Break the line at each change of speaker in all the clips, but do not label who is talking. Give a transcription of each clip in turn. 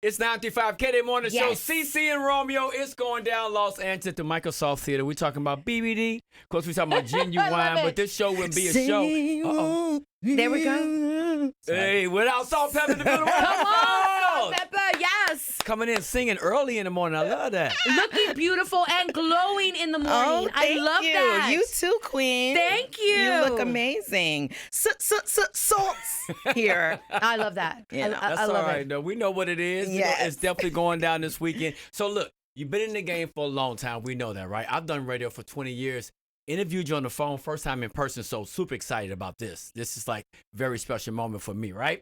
It's 9:35 KDAY Morning Show.
Yes.
CC and Romeo. It's going down Los Angeles at the Microsoft Theater. We're talking about BBD. Of course, we're talking about Genuine, but this show wouldn't be a show. Uh-oh.
There we go.
Hey, without Salt-N-Pepa in the middle.
Come on, Salt-N-Pepa, yes.
Coming in singing early in the morning. I love that.
Looking beautiful and glowing in the morning.
Oh,
I love
you.
that.
You too, Queen.
Thank you.
You look amazing. Salts here.
I love that.
Yeah.
That's
I
all
love
right,
it.
though. We know what it is. You know,
Yes.
it's definitely going down this weekend. So, look, you've been in the game for a long time. We know that, right? I've done radio for 20 years. Interviewed you on the phone, first time in person, so super excited about this. This is like a very special moment for me, right?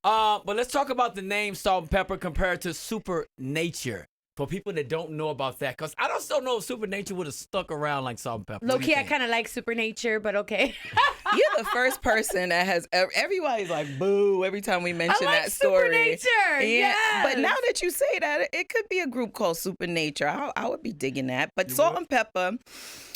But let's talk about the name Salt-N-Pepa compared to Super Nature. For people that don't know about that, because I don't still know if Super Nature would have stuck around like Salt-N-Pepa.
Low key, I kind of like Super Nature, but okay.
You're the first person that has. Everybody's like, boo, every time we mention
I like
that story.
Super Nature.
Yeah.
Yes.
But now that you say that, it could be a group called Super Nature. I would be digging that. But Salt-N-Pepa,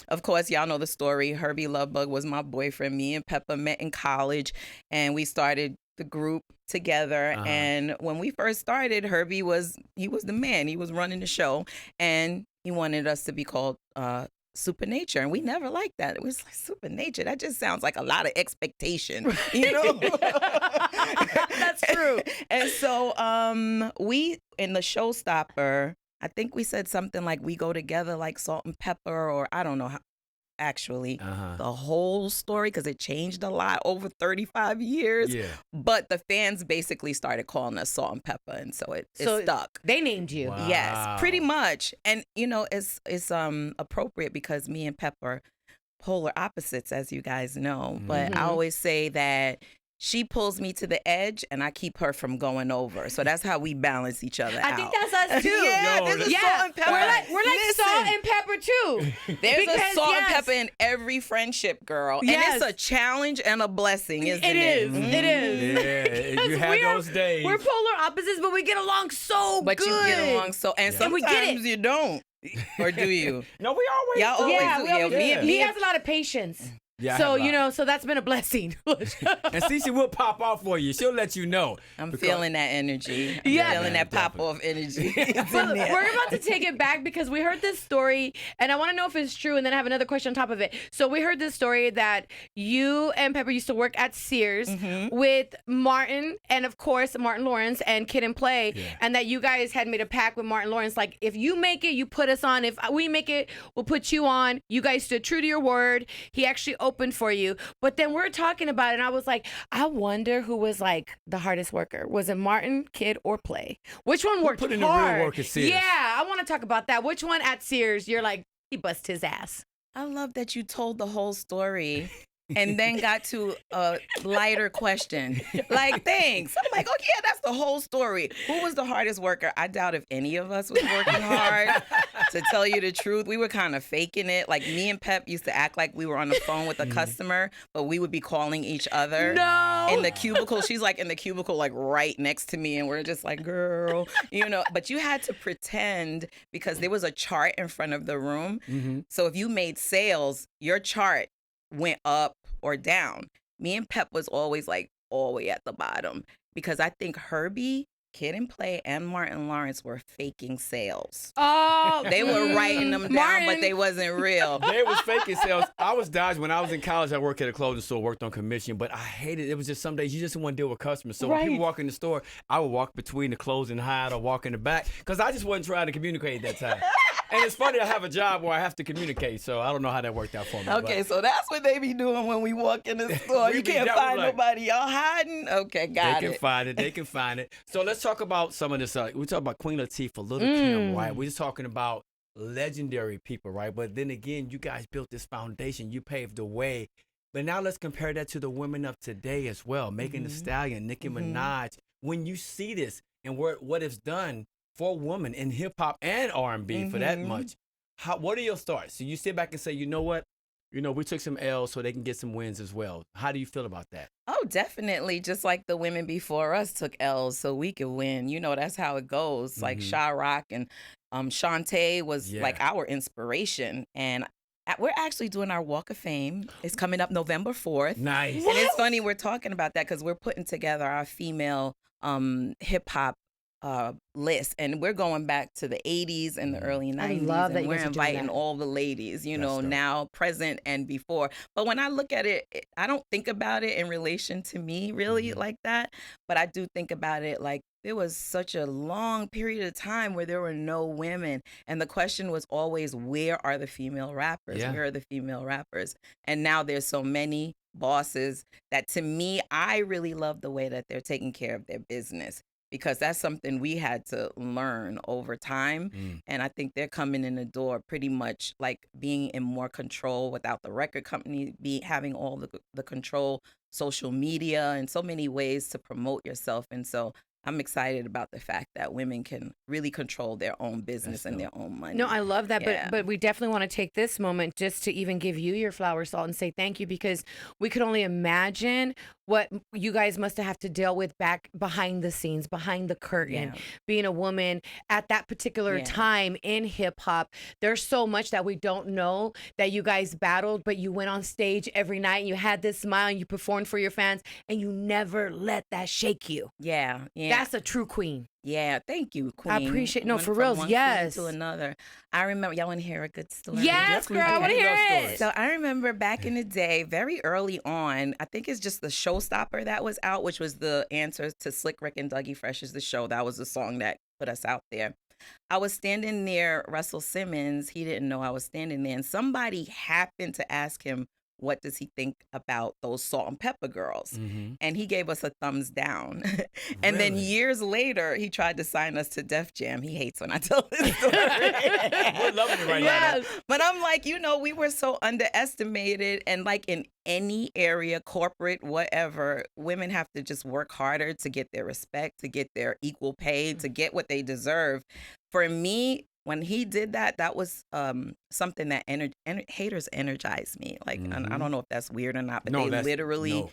of course, y'all know the story. Herbie Lovebug was my boyfriend. Me and Peppa met in college, and we started the group together. And when we first started, Herbie was the man. He was running the show, and he wanted us to be called Super Nature, and we never liked that. It was like Super Nature. That just sounds like a lot of expectation, you know.
That's true.
And so we in the showstopper, I think we said something like we go together like Salt-N-Pepa, or I don't know how. Actually, the whole story, because it changed a lot over 35 years.
Yeah.
But the fans basically started calling us Salt-N-Pepa, and so it stuck.
They named you.
Wow.
Yes, pretty much. And you know, it's appropriate because me and Pep are polar opposites, as you guys know. But I always say that she pulls me to the edge, and I keep her from going over. So that's how we balance each other out.
I think that's us too.
Yeah,
Yo,
there's a
Yeah,
Salt-N-Pepa.
we're like
Listen,
Salt and Pepper too.
there's
Because,
a Salt-N-Pepa
yes.
in every friendship, girl.
Yes.
And it's a challenge and a blessing, isn't it?
It is. It is.
Yeah, you had those days.
We're polar opposites, but we get along so
But
good.
you get along so, and
And we get
sometimes
it.
you don't. Or do you?
No, we always
Y'all
do.
always
Yeah,
do.
we always,
Yeah,
he has a lot of patience.
Yeah, I
So,
have a
you
lot.
know, so that's been a blessing.
And Cece will pop off for you. She'll let you know.
I'm
Because-
feeling that energy. I'm
Yeah.
feeling that
Definitely.
pop-off energy. It's
But
in there.
we're about to take it back because we heard this story, and I want to know if it's true, and then I have another question on top of it. So we heard this story that you and Pepper used to work at Sears with Martin, and of course Martin Lawrence and Kid and Play, and that you guys had made a pact with Martin Lawrence, like if you make it, you put us on. If we make it, we'll put you on. You guys stood true to your word. He actually opened for you. But then we're talking about it, and I was like, I wonder who was like the hardest worker. Was it Martin, Kid, or Play? Which one worked
put in the
hard?
real work at Sears?
Yeah, I want to talk about that. Which one at Sears you're like, he bust his ass?
I love that you told the whole story and then got to a lighter question. Like, thanks. I'm like, oh, yeah, that's the whole story. Who was the hardest worker? I doubt if any of us was working hard. To tell you the truth, we were kind of faking it. Like, me and Pep used to act like we were on the phone with a customer, but we would be calling each other.
No.
In the cubicle. She's like in the cubicle, like right next to me. And we're just like, girl, you know. But you had to pretend because there was a chart in front of the room. So if you made sales, your chart went up or down. Me and Pep was always like all the way at the bottom because I think Herbie, Kid and Play, and Martin Lawrence were faking sales.
Oh,
They were writing them down,
Martin.
but they wasn't real.
They was faking sales. I was dodging. When I was in college, I worked at a clothing store, worked on commission, but I hated it. It was just some days you just didn't want to deal with customers. So when people walk in the store, I would walk between the closing aisle or walk in the back because I just wasn't trying to communicate at that time. And it's funny, I have a job where I have to communicate, so I don't know how that worked out for me.
Okay, so that's what they be doing when we walk in the store.
We
You
be
can't
that
find
like-
nobody. Y'all hiding? Okay, got
They
it.
can find it. They can find it. So let's talk about some of this. We talk about Queen Latifah, Little Kim, right? We're just talking about legendary people, right? But then again, you guys built this foundation. You paved the way. But now let's compare that to the women of today as well. Megan Thee Stallion, Nicki Minaj. When you see this and what it's done for women in hip hop and R&B for that much, what are your thoughts? So you sit back and say, you know what? You know, we took some L's so they can get some wins as well. How do you feel about that?
Oh, definitely. Just like the women before us took L's so we could win. You know, that's how it goes. Like Sha Rock and Shantae was like our inspiration. And we're actually doing our Walk of Fame. It's coming up November 4th.
Nice.
And it's funny we're talking about that because we're putting together our female hip hop list, and we're going back to the 80s and the early 90s.
I love that
and
you
we're
guys are doing
inviting
that.
all the ladies,
That's dope.
now, present and before. But when I look at it, I don't think about it in relation to me really like that. But I do think about it like there was such a long period of time where there were no women. And the question was always, where are the female rappers?
Yeah.
Where are the female rappers? And now there's so many bosses that, to me, I really love the way that they're taking care of their business, because that's something we had to learn over time. And I think they're coming in the door pretty much like being in more control without the record company having all the control, social media, and so many ways to promote yourself. And so I'm excited about the fact that women can really control their own business and their own money.
No, I love that.
Yeah.
But we definitely want to take this moment just to even give you your flowers, Salt, and say thank you, because we could only imagine what you guys must have to deal with back behind the scenes, behind the curtain, being a woman at that particular time in hip hop. There's so much that we don't know that you guys battled, but you went on stage every night and you had this smile and you performed for your fans and you never let that shake you.
Yeah.
That's a true queen.
Yeah, thank you, Queen.
I appreciate, no,
Went
for
from
reals,
one
yes.
queen to another. I remember, y'all want to hear a good story?
Yes, girl, I want to hear it.
So I remember back in the day, very early on, I think it's just the Showstopper that was out, which was the answer to Slick Rick and Dougie Fresh's The Show. That was the song that put us out there. I was standing near Russell Simmons. He didn't know I was standing there. And somebody happened to ask him, what does he think about those Salt-N-Pepa girls? And he gave us a thumbs down. And then years later, he tried to sign us to Def Jam. He hates when I tell this story.
We're loving it right now.
But I'm like, we were so underestimated. And like in any area, corporate, whatever, women have to just work harder to get their respect, to get their equal pay, to get what they deserve. For me, when he did that, that was something that haters energized me. Like, I don't know if that's weird or not, but they literally,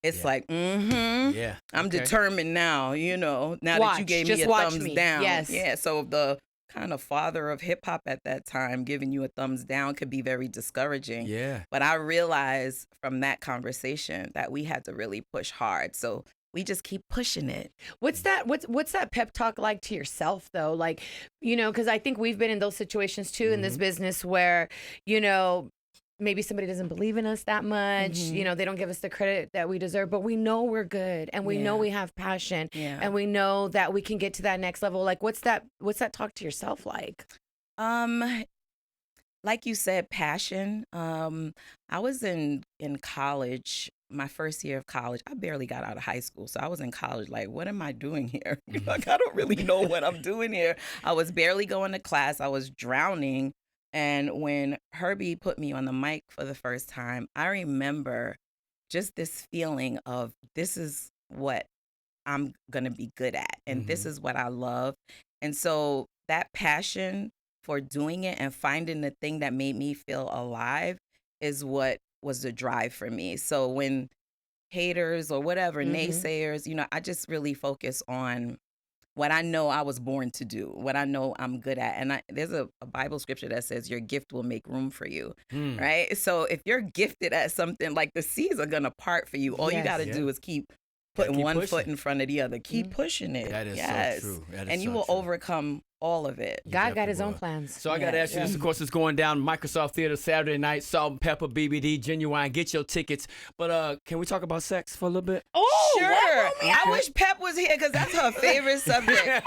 it's like, I'm determined now, now that you gave me a thumbs down.
Yes.
Yeah, so the kind of father of hip hop at that time giving you a thumbs down could be very discouraging.
Yeah.
But I realized from that conversation that we had to really push hard. So we just keep pushing it.
What's that pep talk like to yourself though? Like, because I think we've been in those situations too in this business where, maybe somebody doesn't believe in us that much. They don't give us the credit that we deserve, but we know we're good and we know we have passion and we know that we can get to that next level. Like, what's that talk to yourself like?
Like you said, passion. I was in college. My first year of college, I barely got out of high school. So I was in college like, what am I doing here? Like, I don't really know what I'm doing here. I was barely going to class. I was drowning. And when Herbie put me on the mic for the first time, I remember just this feeling of this is what I'm going to be good at. And this is what I love. And so that passion for doing it and finding the thing that made me feel alive is what was the drive for me. So when haters or whatever, naysayers, I just really focus on what I know I was born to do, what I know I'm good at. And there's a Bible scripture that says your gift will make room for you, right? So if you're gifted at something, like the seas are going to part for you. All you got to do is keep putting one foot in front of the other. Keep pushing it.
That is so true.
And you will overcome all of it.
God got his own plans.
So I got to ask you this, of course, is going down Microsoft Theater Saturday night, Salt-N-Pepa, BBD, Genuine. Get your tickets. But can we talk about sex for a little bit?
Oh, sure. I wish Pep was here because that's her favorite subject.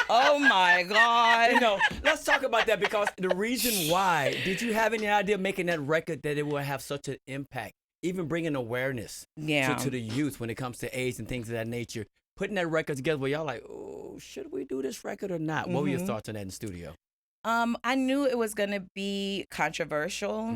Oh, my God.
Let's talk about that, because the reason why, did you have any idea making that record that it will have such an impact? Even bringing awareness to the youth when it comes to AIDS and things of that nature. Putting that record together where y'all like, oh, should we do this record or not? What were your thoughts on that in the studio?
I knew it was going to be controversial.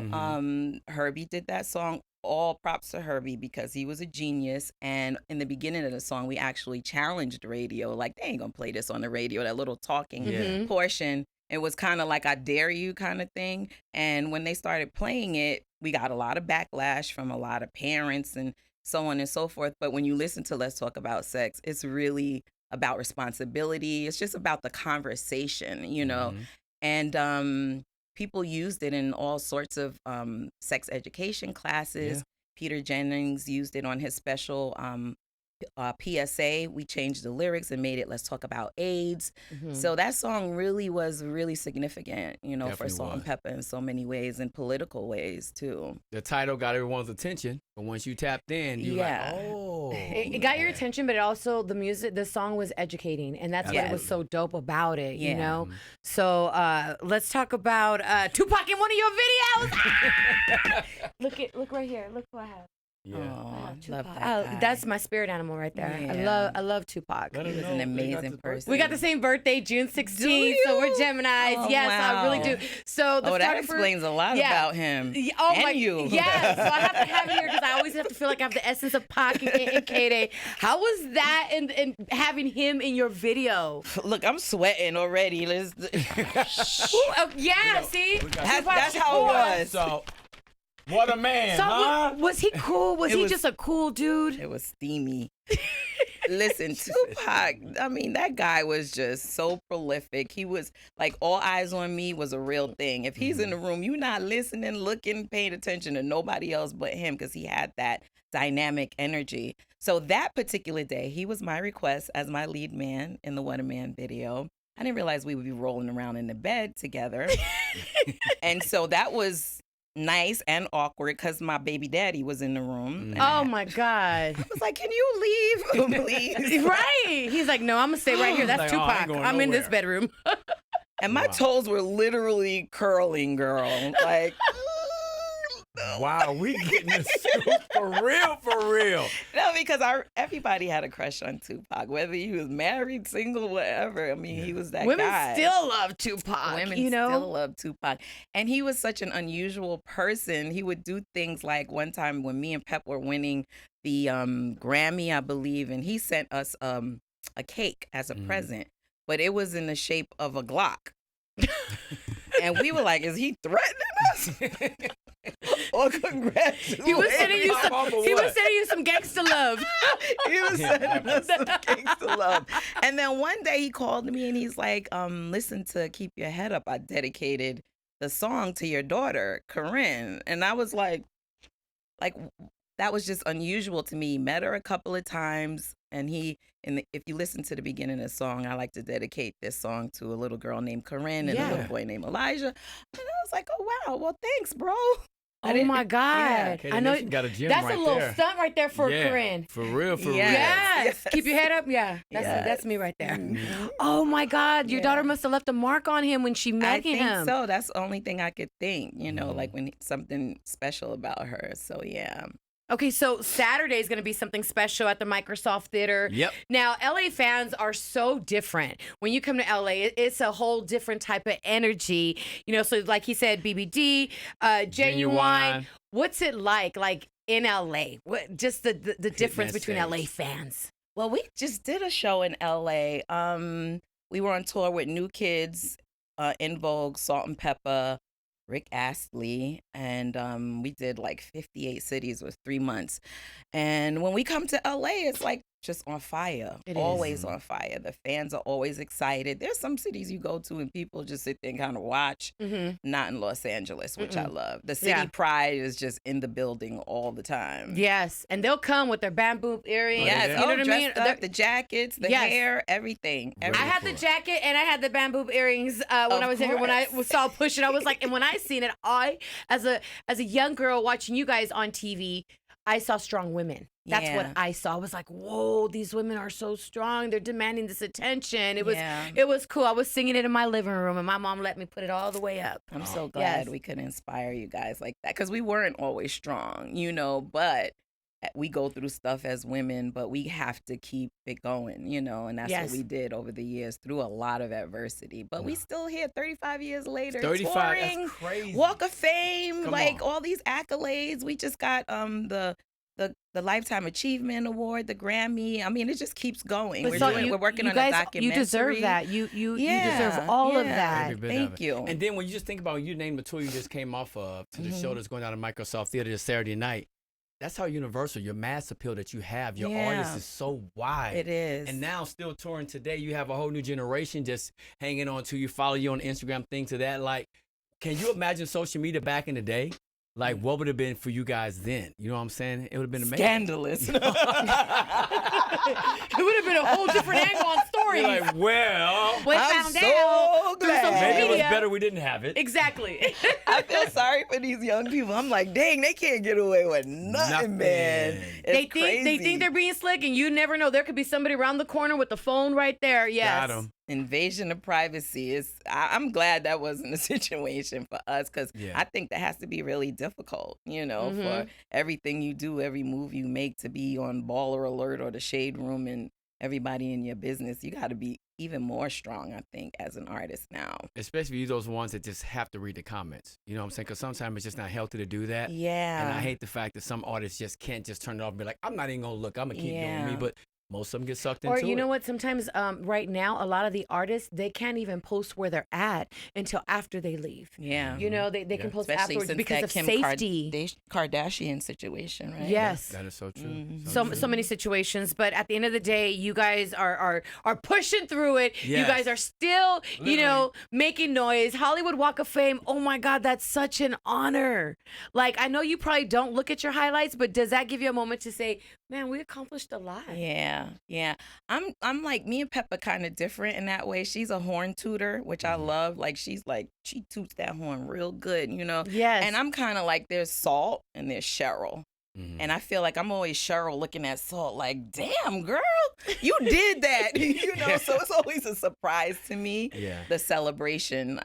Herbie did that song. All props to Herbie because he was a genius. And in the beginning of the song, we actually challenged radio. Like, they ain't going to play this on the radio, that little talking portion. It was kind of like I dare you kind of thing. And when they started playing it, we got a lot of backlash from a lot of parents and so on and so forth. But when you listen to Let's Talk About Sex, it's really about responsibility. It's just about the conversation, And people used it in all sorts of sex education classes. Peter Jennings used it on his special PSA, we changed the lyrics and made it "Let's Talk About AIDS." So that song really was really significant, you know,
Definitely
for Salt-N-Pepa in so many ways, and political ways too.
The title got everyone's attention, but once you tapped in, you
Yeah.
like, oh.
It got your attention, but also the song was educating, and that's what was so dope about it, you know? So let's talk about Tupac in one of your videos. Look right here. Look what I have.
Yeah. Oh,
Tupac.
love that guy.
That's my spirit animal right there.
Yeah.
I love Tupac.
He was an amazing person.
We got the same birthday, June 16th, so we're Geminis.
Oh,
yes,
wow.
I really do. So the
that explains a lot about him.
Oh
and
my,
you.
Yes, so I have to have you here because I always have to feel like I have the essence of Pac and KDAY. How was that and having him in your video?
Look, I'm sweating already.
Yeah, see?
That's how it was.
So, what a man,
So
huh?
was he cool? Was he just a cool dude?
It was steamy. Listen, Tupac, I mean, that guy was just so prolific. He was like, All Eyes on Me was a real thing. If he's in the room, you're not listening, looking, paying attention to nobody else but him because he had that dynamic energy. So that particular day, he was my request as my lead man in the What a Man video. I didn't realize we would be rolling around in the bed together. And so that was nice and awkward because my baby daddy was in the room.
Oh my God.
I was like, can you leave, please?
Right. He's like, no, I'm going to stay right here. That's
Like, oh, I ain't
Tupac.
going
I'm in this
nowhere.
bedroom.
And my toes were literally curling, girl. Like,
Wow, we getting this for real, for real.
no, because everybody had a crush on Tupac, whether he was married, single, whatever. I mean, he was that
Women
guy.
still love Tupac.
Women
you know?
still love Tupac. And he was such an unusual person. He would do things like one time when me and Pep were winning the Grammy, I believe, and he sent us a cake as a present, but it was in the shape of a Glock. And we were like, is he threatening us? Or congratulating?
He was sending you some. He was sending you some gangster love.
He was sending us some gangsta love. And then one day he called me and he's like, listen to Keep Your Head Up. I dedicated the song to your daughter, Corinne. And I was like, that was just unusual to me. Met her a couple of times. And if you listen to the beginning of the song, I like to dedicate this song to a little girl named Corinne and a little boy named Elijah. And I was like, oh, wow. Well, thanks, bro.
Oh my God!
Yeah.
I know
Got a gym
that's
right
a little
there.
stunt right there for Corinne.
For real, for real.
Yes. Keep your head up. Yeah, that's me right there. Oh my God! Your daughter must have left a mark on him when she met him.
I think so. That's the only thing I could think. You know, like when something special about her. So yeah.
Okay, so Saturday is going to be something special at the Microsoft Theater.
Yep.
Now, LA fans are so different. When you come to LA, it's a whole different type of energy. You know, so like he said, BBD, Genuine. What's it like in LA? Just the difference between LA fans?
Well, we just did a show in LA. We were on tour with New Kids, In Vogue, Salt-N-Pepa, Rick Astley, and we did like 58 cities with 3 months. And when we come to LA, it's like just on fire.
It
always on fire. The fans are always excited. There's some cities you go to and people just sit there and kind of watch. Not in Los Angeles, which I love. The city pride is just in the building all the time.
Yes, and they'll come with their bamboo earrings.
Yes,
you know what I mean?
Up, the jackets, the hair, everything.
I had the jacket and I had the bamboo earrings when I was younger. When I saw Push It, I was like, and when I seen it, as a young girl watching you guys on TV, I saw strong women. That's what I saw. I was like, whoa, these women are so strong. They're demanding this attention. It was cool. I was singing it in my living room, and my mom let me put it all the way up.
I'm so glad we could inspire you guys like that, because we weren't always strong, you know, but we go through stuff as women, but we have to keep it going, you know, and that's what we did over the years through a lot of adversity. But we still here 35 years later,
35,
touring,
that's crazy.
Walk of Fame,
Come
like
on.
all these accolades. We just got the Lifetime Achievement Award, the Grammy. I mean, it just keeps going. We're working on a documentary.
You deserve that. You deserve all of that.
Every bit
Thank
of it.
you.
And then when you just think about, you named the tour you just came off of to the show that's going down at Microsoft Theater this Saturday night. That's how universal your mass appeal that you have. Your audience is so wide.
It is.
And now still touring today, you have a whole new generation just hanging on to you, follow you on Instagram, things of that. Like, can you imagine social media back in the day? Like, what would it have been for you guys then? You know what I'm saying? It would have been amazing.
Scandalous.
It would have been a whole different angle on stories.
You're like, well,
We
I'm
found
so
out through
glad.
social
maybe it was
media.
better we didn't have it.
Exactly.
I feel sorry for these young people. I'm like, dang, they can't get away with nothing, man. It's
They think they're being slick, and you never know. There could be somebody around the corner with the phone right there. Yes.
Got 'em.
Invasion of privacy is. I'm glad that wasn't a situation for us, because
Yeah.
I think that has to be really difficult. For everything you do, every move you make, to be on Baller Alert or the Shade Room and everybody in your business. You got to be even more strong, I think, as an artist now.
Especially you those ones that just have to read the comments. You know what I'm saying? Because sometimes it's just not healthy to do that.
Yeah.
And I hate the fact that some artists just can't just turn it off and be like, I'm not even going to look. I'm going to keep doing
Yeah.
me. But most of them get sucked
Or
into it.
you know what? Sometimes right now, a lot of the artists, they can't even post where they're at until after they leave.
Yeah.
You know, they can
Yeah.
post
Especially
afterwards
since
because
that
of
Kim
safety.
Kardashian situation, right?
Yes.
That is so true.
Mhm.
So many situations, but at the end of the day, you guys are pushing through it. You
Yes.
guys are still, making noise. Hollywood Walk of Fame. Oh my God, that's such an honor. Like, I know you probably don't look at your highlights, but does that give you a moment to say, man, we accomplished a lot?
Yeah. I'm like, me and Peppa kind of different in that way. She's a horn tutor, which I love. Like, she toots that horn real good,
Yes.
And I'm kind of like, there's Salt and there's Cheryl.
Mhm.
And I feel like I'm always Cheryl looking at Salt like, damn, girl, you did that. So it's always a surprise to me,
Yeah.
the celebration.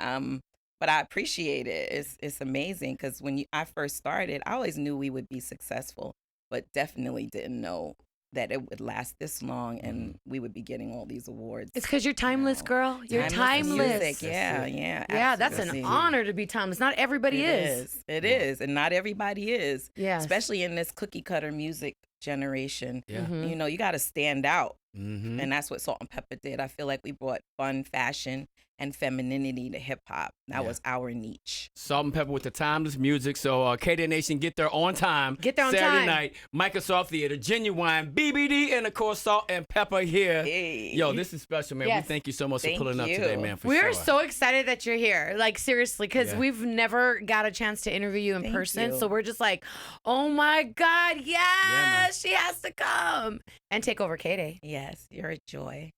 But I appreciate it. It's amazing, because when I first started, I always knew we would be successful, but definitely didn't know that it would last this long and we would be getting all these awards.
It's because you're timeless, girl. You're timeless.
Music. Yeah, yeah.
Yeah, that's an
absolutely.
honor to be timeless. Not everybody is.
It is. And not everybody is.
Yes.
Especially in this cookie cutter music generation.
Yeah.
Mhm.
You got to stand out.
Mm-hmm.
And that's what Salt-N-Pepa did. I feel like we brought fun, fashion, and femininity to hip hop. That was our niche.
Salt-N-Pepa with the timeless music. So KDAY Nation, get there on time.
Get there on
Saturday
time.
night, Microsoft Theater, Genuine, BBD, and of course Salt-N-Pepa here.
Hey.
Yo, this is special, man.
Yes.
We thank you so much
Thank
for pulling up
you.
today, man. For
We're
sure.
so excited that you're here. Like, seriously, because
Yeah.
we've never got a chance to interview you in
Thank
person.
you.
So we're just like, oh my God,
man.
yes, she has to come and take over KDAY.
Yes, you're a joy.